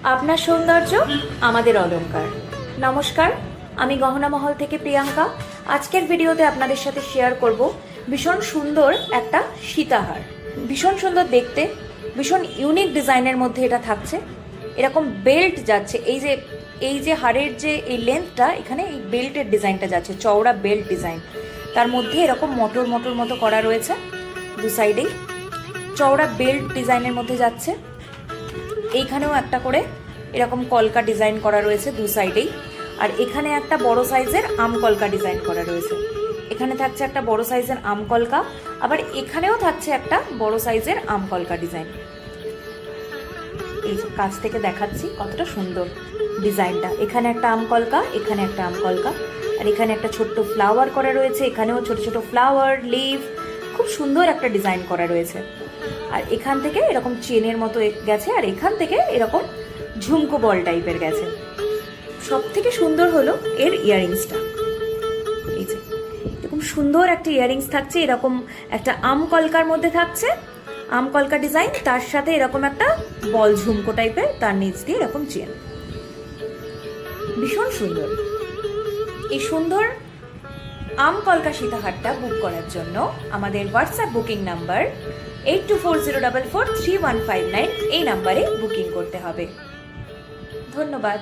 আপনার সৌন্দর্য আমাদের অলংকার। নমস্কার, আমি গহনা মহল থেকে প্রিয়াঙ্কা। আজকের ভিডিওতে আপনাদের সাথে শেয়ার করব ভীষণ সুন্দর একটা সীতাহার। ভীষণ সুন্দর দেখতে, ভীষণ ইউনিক ডিজাইনের মধ্যে এটা থাকছে। এরকম বেল্ট যাচ্ছে, এই যে হারের যে এই লেন্থটা, এখানে এই বেল্টের ডিজাইনটা যাচ্ছে, চওড়া বেল্ট ডিজাইন। তার মধ্যে এরকম মটর মটর মতো করা রয়েছে, দু সাইডেই চওড়া বেল্ট ডিজাইনের মধ্যে যাচ্ছে। এইখানেও একটা করে এরকম কলকা ডিজাইন করা রয়েছে দু সাইডেই। আর এখানে একটা বড় সাইজের আম কলকা ডিজাইন করা রয়েছে। এখানে থাকছে একটা বড় সাইজের আম কলকা, আবার এখানেও থাকছে একটা বড় সাইজের আম কলকা ডিজাইন। এই যে কাছ থেকে দেখাচ্ছি কতটা সুন্দর ডিজাইনটা। এখানে একটা আম কলকা, এখানে একটা আম কলকা, আর এখানে একটা ছোট্ট ফ্লাওয়ার করা রয়েছে। এখানেও ছোট ছোট ফ্লাওয়ার, লিভ, খুব সুন্দর একটা ডিজাইন করা রয়েছে। আর এখান থেকে এরকম চেনের মতো গেছে, আর এখান থেকে এরকম ঝুমকো বল টাইপের গেছে। সব থেকে সুন্দর হলো এর ইয়াররিংসটা। এই যে এরকম সুন্দর একটা ইয়াররিংস থাকছে, এরকম একটা আম কলকার মধ্যে থাকছে, আম কলকা ডিজাইন, তার সাথে এরকম একটা বল ঝুমকো টাইপের, তার নিচ দিয়ে এরকম চেন। ভীষণ সুন্দর। এই সুন্দর আম কলকা সীতাহারটা বুক করার জন্য আমাদের হোয়াটসঅ্যাপ বুকিং নাম্বার 8240443159 এই নাম্বারে বুকিং করতে হবে। ধন্যবাদ।